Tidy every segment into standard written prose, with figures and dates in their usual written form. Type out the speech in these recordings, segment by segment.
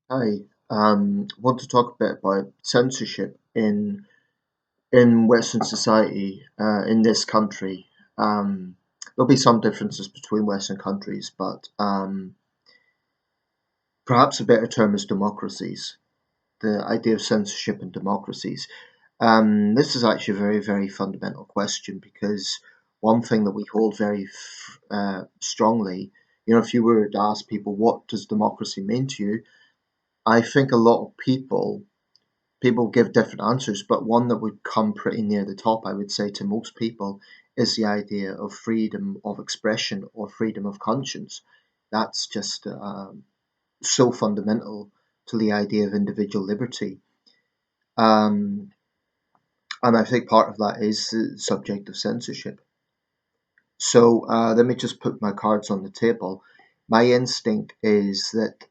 Hi, want to talk a bit about censorship in Western society, in this country. There'll be some differences between Western countries, but perhaps a better term is democracies. The idea of censorship in democracies. This is actually a very, very fundamental question because one thing that we hold very strongly, if you were to ask people, what does democracy mean to you? I think a lot of people give different answers, but one that would come pretty near the top, I would say, to most people, is the idea of freedom of expression or freedom of conscience. That's just so fundamental to the idea of individual liberty. Um, and I think part of that is the subject of censorship. So let me just put my cards on the table. My instinct is that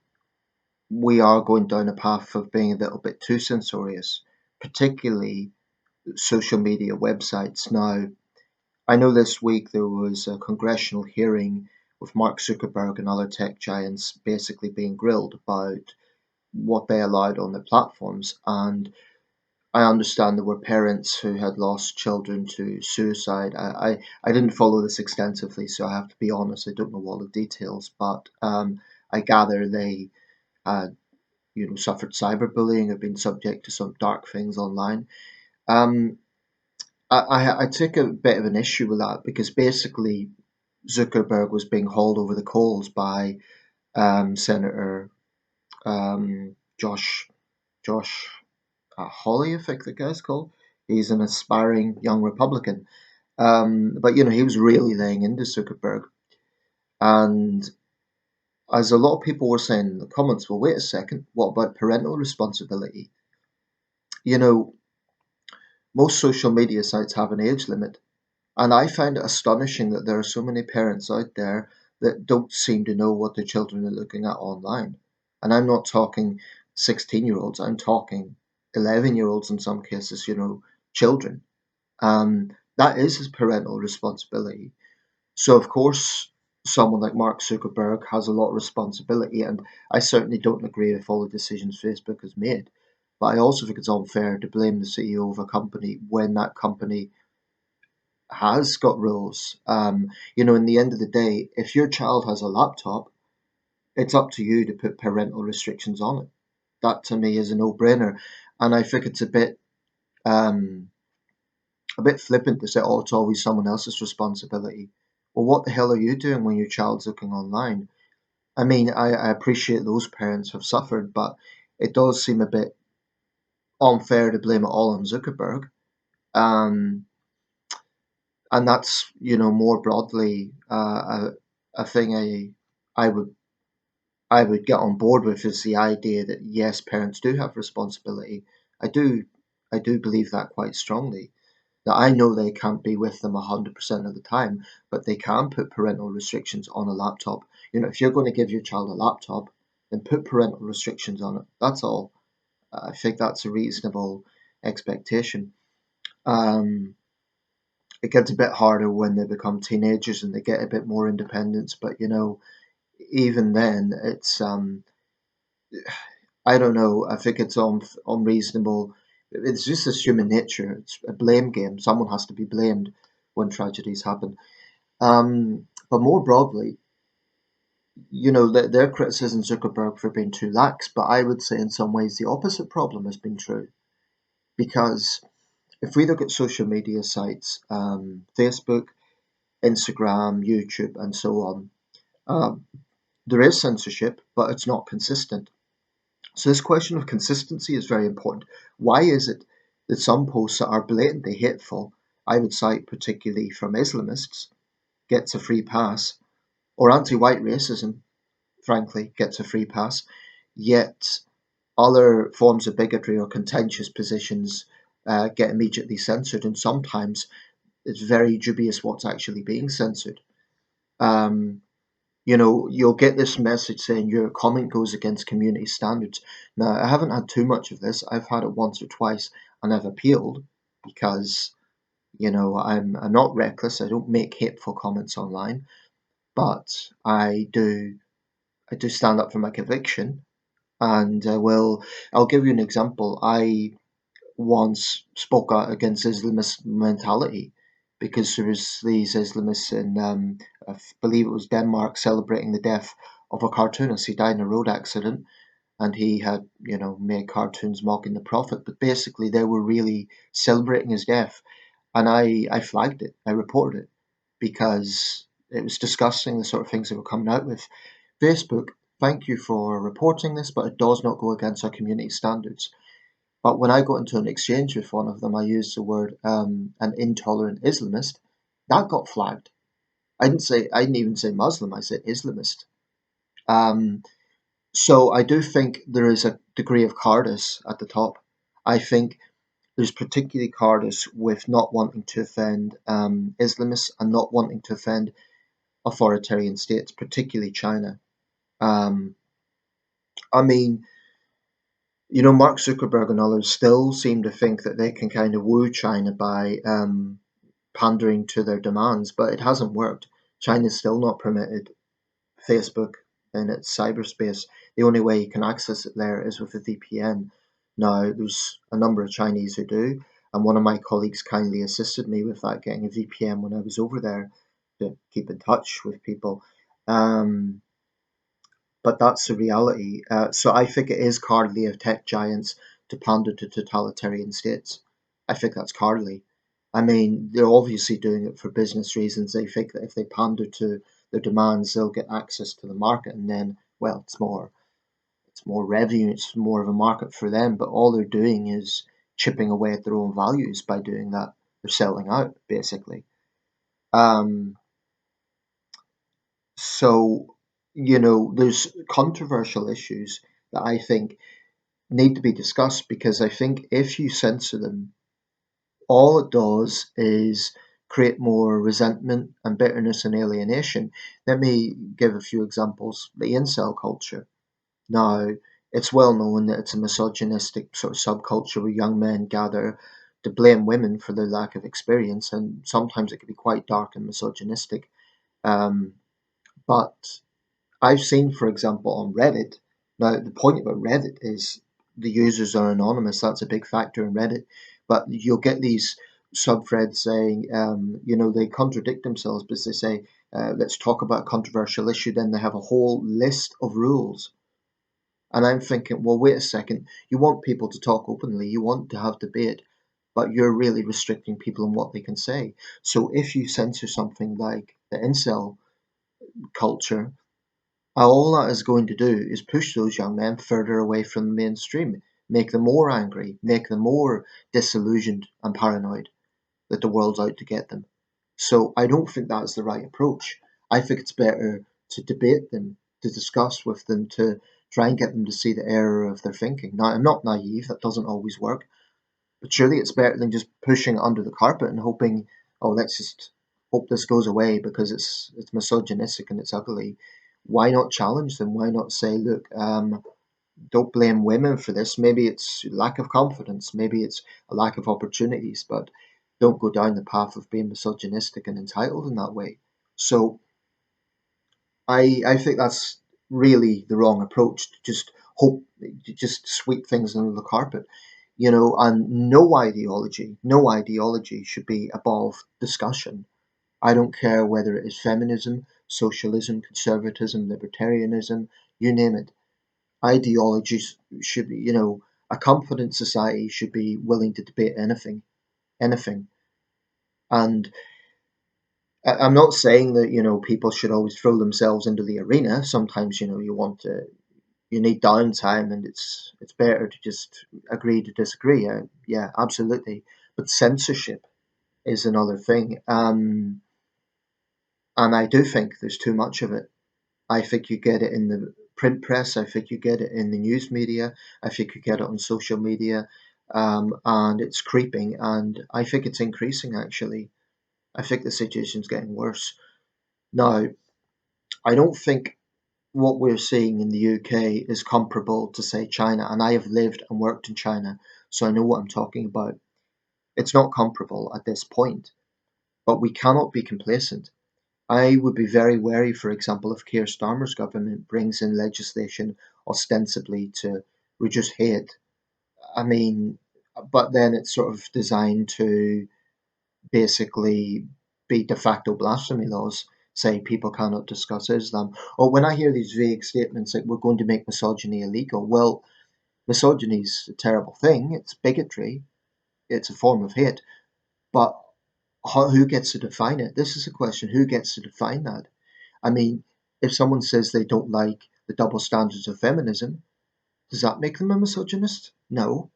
we are going down a path of being a little bit too censorious, particularly social media websites. Now, I know this week there was a congressional hearing with Mark Zuckerberg and other tech giants basically being grilled about what they allowed on their platforms. And I understand there were parents who had lost children to suicide. I didn't follow this extensively, so I have to be honest, I don't know all the details, but I gather they had, suffered cyberbullying, have been subject to some dark things online. Um, I take a bit of an issue with that because basically Zuckerberg was being hauled over the coals by Senator Josh Hawley, I think the guy's called. He's an aspiring young Republican, but he was really laying into Zuckerberg, and as a lot of people were saying in the comments, well, wait a second, what about parental responsibility? You know, most social media sites have an age limit. And I find it astonishing that there are so many parents out there that don't seem to know what their children are looking at online. And I'm not talking 16-year-olds, I'm talking 11-year-olds in some cases, children. That is his parental responsibility. So, of course, someone like Mark Zuckerberg has a lot of responsibility, and I certainly don't agree with all the decisions Facebook has made. But I also think it's unfair to blame the CEO of a company when that company has got rules. In the end of the day, if your child has a laptop, it's up to you to put parental restrictions on it. That to me is a no-brainer, and I think it's um, a bit flippant to say, "Oh, it's always someone else's responsibility." Well, what the hell are you doing when your child's looking online? I mean, I appreciate those parents have suffered, but it does seem a bit unfair to blame it all on Zuckerberg. Um, and that's more broadly a thing I would I would get on board with is the idea that yes, parents do have responsibility. I do I do believe that quite strongly. That I know they can't be with them 100% of the time, but they can put parental restrictions on a laptop. If you're going to give your child a laptop, then put parental restrictions on it. That's all. I think that's a reasonable expectation. Um, it gets a bit harder when they become teenagers and they get a bit more independence. But even then, it's I don't know. I think it's unreasonable. It's just this human nature. It's a blame game. Someone has to be blamed when tragedies happen. But more broadly, they're criticizing Zuckerberg for being too lax. But I would say in some ways the opposite problem has been true because if we look at social media sites, Facebook, Instagram, YouTube, and so on. Um, there is censorship, but it's not consistent. So this question of consistency is very important. Why is it that some posts that are blatantly hateful, I would cite particularly from Islamists, gets a free pass, or anti-white racism, frankly, gets a free pass, yet other forms of bigotry or contentious positions get immediately censored, and sometimes it's very dubious what's actually being censored. Um, you'll get this message saying your comment goes against community standards. Now, I haven't had too much of this. I've had it once or twice, and I've appealed because I'm not reckless. I don't make hateful comments online, but I do stand up for my conviction. And I'll give you an example. I once spoke out against Islamist mentality because there was these Islamists in, I believe it was Denmark, celebrating the death of a cartoonist. He died in a road accident, and he had, made cartoons mocking the Prophet. But basically, they were really celebrating his death, and I flagged it. I reported it because it was disgusting, the sort of things they were coming out with. Facebook, thank you for reporting this, but it does not go against our community standards. But when I got into an exchange with one of them, I used the word an intolerant Islamist. That got flagged. I didn't even say Muslim. I said Islamist. Um, so I do think there is a degree of cowardice at the top. I think there's particularly cowardice with not wanting to offend Islamists and not wanting to offend authoritarian states, particularly China. Um, I mean, Mark Zuckerberg and others still seem to think that they can kind of woo China by pandering to their demands, but it hasn't worked. China's still not permitted Facebook in its cyberspace. The only way you can access it there is with a VPN. Now, there's a number of Chinese who do, and one of my colleagues kindly assisted me with that, getting a VPN when I was over there to keep in touch with people. Um, but that's the reality. So I think it is cowardly of tech giants to pander to totalitarian states. I think that's cowardly. I mean, they're obviously doing it for business reasons. They think that if they pander to their demands, they'll get access to the market, and then, well, it's more revenue. It's more of a market for them. But all they're doing is chipping away at their own values by doing that. They're selling out, basically. Um, so there's controversial issues that I think need to be discussed, because I think if you censor them, all it does is create more resentment and bitterness and alienation. Let me give a few examples. The incel culture. Now, it's well known that it's a misogynistic sort of subculture where young men gather to blame women for their lack of experience, and sometimes it can be quite dark and misogynistic. Um, but I've seen, for example, on Reddit. Now, the point about Reddit is the users are anonymous. That's a big factor in Reddit. But you'll get these subthreads saying, they contradict themselves because they say, let's talk about a controversial issue. Then they have a whole list of rules. And I'm thinking, well, wait a second. You want people to talk openly. You want to have debate. But you're really restricting people on what they can say. So if you censor something like the incel culture, all that is going to do is push those young men further away from the mainstream, make them more angry, make them more disillusioned and paranoid that the world's out to get them. So I don't think that's the right approach. I think it's better to debate them, to discuss with them, to try and get them to see the error of their thinking. Now, I'm not naive, that doesn't always work, but surely it's better than just pushing it under the carpet and hoping, oh, let's just hope this goes away because it's misogynistic and it's ugly. Why not challenge them? Why not say, look, don't blame women for this. Maybe it's lack of confidence. Maybe it's a lack of opportunities, but don't go down the path of being misogynistic and entitled in that way. So I think that's really the wrong approach. To just hope, to just sweep things under the carpet, and no ideology should be above discussion. I don't care whether it is feminism, socialism, conservatism, libertarianism, you name it. Ideologies should be, a confident society should be willing to debate anything, anything. And I'm not saying that, people should always throw themselves into the arena. Sometimes, you need downtime, and it's better to just agree to disagree. Yeah, absolutely. But censorship is another thing. And I do think there's too much of it. I think you get it in the print press. I think you get it in the news media. I think you get it on social media. And it's creeping. And I think it's increasing, actually. I think the situation's getting worse. Now, I don't think what we're seeing in the UK is comparable to, say, China. And I have lived and worked in China, so I know what I'm talking about. It's not comparable at this point. But we cannot be complacent. I would be very wary, for example, if Keir Starmer's government brings in legislation ostensibly to reduce hate. I mean, but then it's sort of designed to basically be de facto blasphemy laws, say people cannot discuss Islam. Or when I hear these vague statements like we're going to make misogyny illegal, well, misogyny is a terrible thing. It's bigotry. It's a form of hate. But who gets to define it? This is a question. Who gets to define that? I mean, if someone says they don't like the double standards of feminism, does that make them a misogynist? No.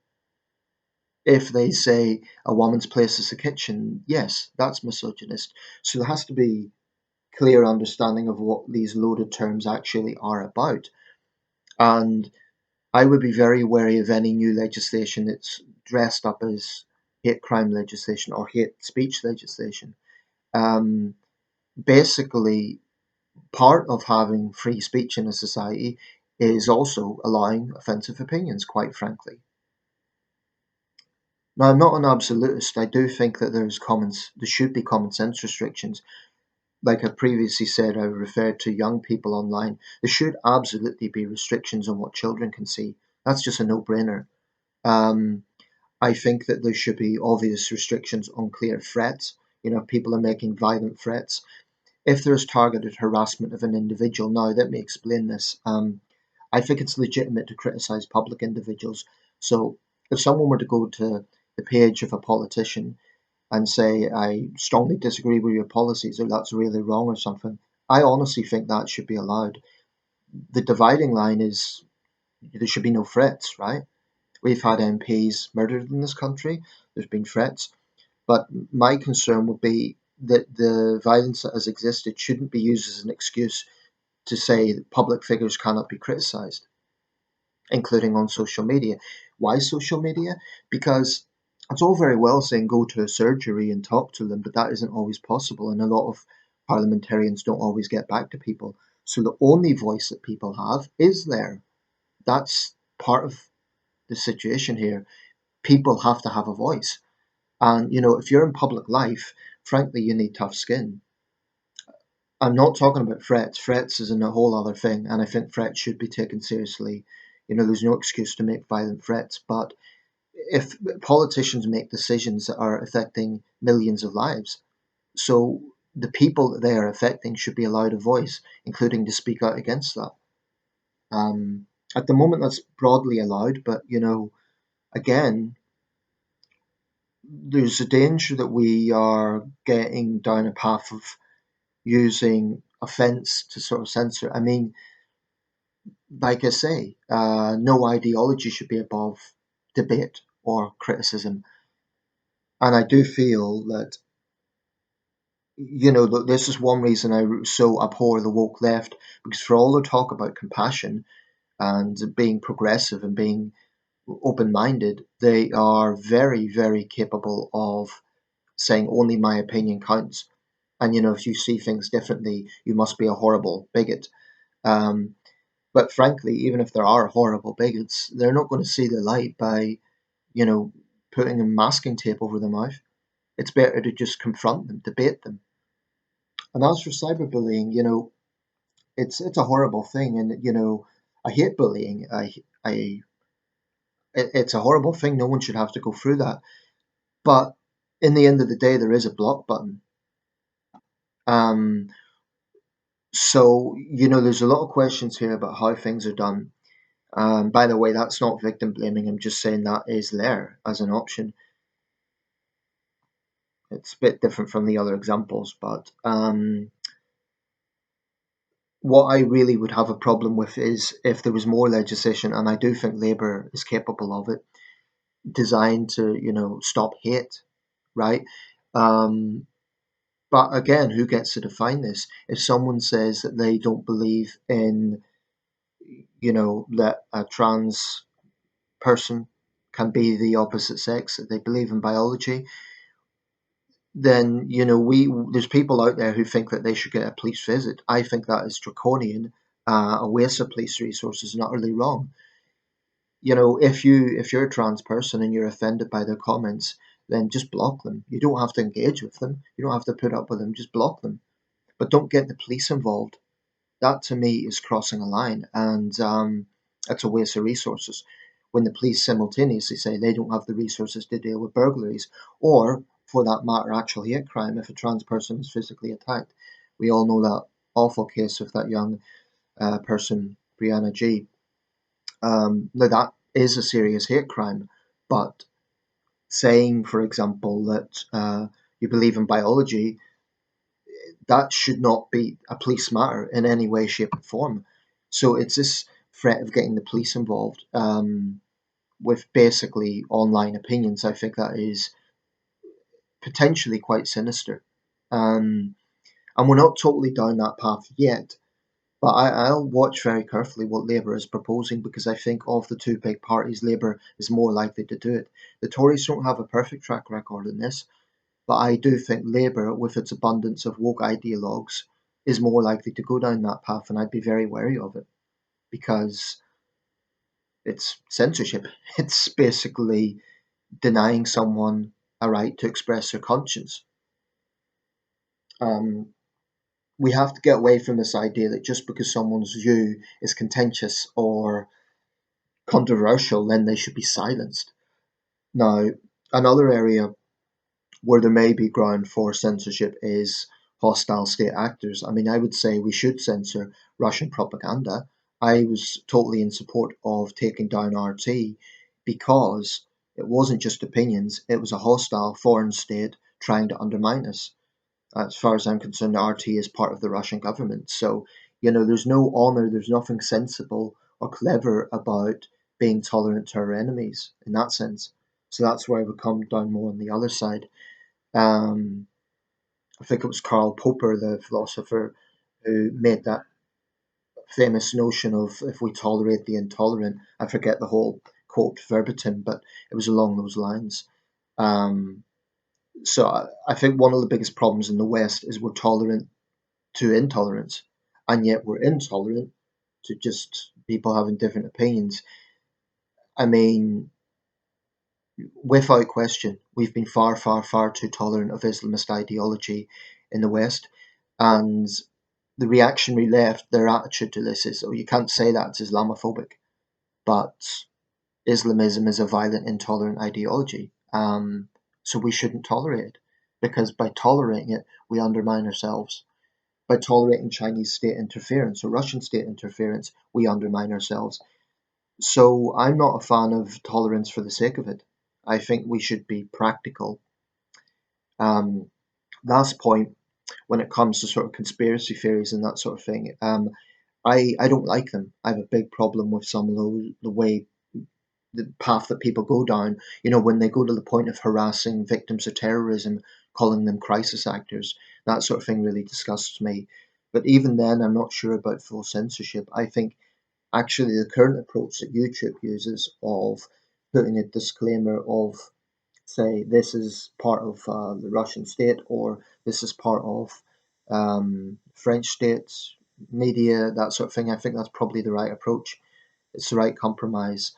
If they say a woman's place is the kitchen, yes, that's misogynist. So there has to be clear understanding of what these loaded terms actually are about. And I would be very wary of any new legislation that's dressed up as hate crime legislation or hate speech legislation. Um, Basically, part of having free speech in a society is also allowing offensive opinions, quite frankly. Now, I'm not an absolutist. I do think that there should be common sense restrictions. Like I previously said, I referred to young people online. There should absolutely be restrictions on what children can see. That's just a no-brainer. Um, I think that there should be obvious restrictions on clear threats. You know, if people are making violent threats. If there's targeted harassment of an individual, now let me explain this. I think it's legitimate to criticize public individuals. So if someone were to go to the page of a politician and say, I strongly disagree with your policies or that's really wrong or something, I honestly think that should be allowed. The dividing line is there should be no threats, right? We've had MPs murdered in this country, there's been threats. But my concern would be that the violence that has existed shouldn't be used as an excuse to say that public figures cannot be criticised, including on social media. Why social media? Because it's all very well saying go to a surgery and talk to them, but that isn't always possible, and a lot of parliamentarians don't always get back to people. So the only voice that people have is there. That's part of the situation here. People have to have a voice. And, you know, if you're in public life, frankly, you need tough skin. I'm not talking about threats. Threats is a whole other thing, and I think threats should be taken seriously. You know, there's no excuse to make violent threats, but if politicians make decisions that are affecting millions of lives, so the people that they are affecting should be allowed a voice, including to speak out against that. Um, at the moment, that's broadly allowed, but you know, again, there's a danger that we are getting down a path of using offence to sort of censor. I mean, like I say, no ideology should be above debate or criticism. And I do feel that, you know, this is one reason I so abhor the woke left, because for all the talk about compassion and being progressive and being open minded, they are very, very capable of saying only my opinion counts. And, you know, if you see things differently, you must be a horrible bigot. Um, But frankly, even if there are horrible bigots, they're not going to see the light by, you know, putting a masking tape over their mouth. It's better to just confront them, debate them. And as for cyberbullying, you know, it's a horrible thing, and you know, I hate bullying. It's a horrible thing. No one should have to go through that. But in the end of the day, there is a block button. Um, so you know, there's a lot of questions here about how things are done. By the way, that's not victim blaming. I'm just saying that is there as an option. It's a bit different from the other examples, but what I really would have a problem with is if there was more legislation, and I do think Labour is capable of it, designed to, you know, stop hate, right? Um, but again, who gets to define this? If someone says that they don't believe in, you know, that a trans person can be the opposite sex, that they believe in biology, then you know we there's people out there who think that they should get a police visit. I think that is draconian, a waste of police resources, and utterly wrong. You know, if you're a trans person and you're offended by their comments, then just block them. You don't have to engage with them. You don't have to put up with them. Just block them. but don't get the police involved. That to me is crossing a line, and it's a waste of resources. When the police simultaneously say they don't have the resources to deal with burglaries, or for that matter, actual hate crime if a trans person is physically attacked. We all know that awful case of that young person, Brianna G. Now that is a serious hate crime, but saying, for example, that you believe in biology, that should not be a police matter in any way, shape, or form. So it's this threat of getting the police involved with basically online opinions. I think that is potentially quite sinister. Um, and we're not totally down that path yet, but I'll watch very carefully what Labour is proposing, because I think of the two big parties, Labour is more likely to do it. The Tories don't have a perfect track record in this, but I do think Labour, with its abundance of woke ideologues, is more likely to go down that path, and I'd be very wary of it because it's censorship. It's basically denying someone a right to express their conscience. Um, we have to get away from this idea that just because someone's view is contentious or controversial, then they should be silenced. Now, another area where there may be ground for censorship is hostile state actors. I mean, I would say we should censor Russian propaganda. I was totally in support of taking down RT because it wasn't just opinions, it was a hostile foreign state trying to undermine us. As far as I'm concerned, RT is part of the Russian government. So, there's no honour, there's nothing sensible or clever about being tolerant to our enemies in that sense. So that's where I would come down more on the other side. Um, I think it was Karl Popper, the philosopher, who made that famous notion of if we tolerate the intolerant. I forget the whole quote verbatim, but it was along those lines. Um, so I think one of the biggest problems in the West is we're tolerant to intolerance, and yet we're intolerant to just people having different opinions. I mean, without question, we've been far, far, far too tolerant of Islamist ideology in the West, and the reactionary left, their attitude to this is, oh, you can't say that, it's Islamophobic, but Islamism is a violent, intolerant ideology. So we shouldn't tolerate it, because by tolerating it, we undermine ourselves. By tolerating Chinese state interference or Russian state interference, we undermine ourselves. So I'm not a fan of tolerance for the sake of it. I think we should be practical. Um, Last point, when it comes to sort of conspiracy theories and that sort of thing, I don't like them. I have a big problem with some of the way the path that people go down. When they go to the point of harassing victims of terrorism, calling them crisis actors, that sort of thing really disgusts me. But even then, I'm not sure about full censorship. I think actually the current approach that YouTube uses of putting a disclaimer of, say, this is part of the Russian state, or this is part of French states, media, that sort of thing. I think that's probably the right approach. It's the right compromise.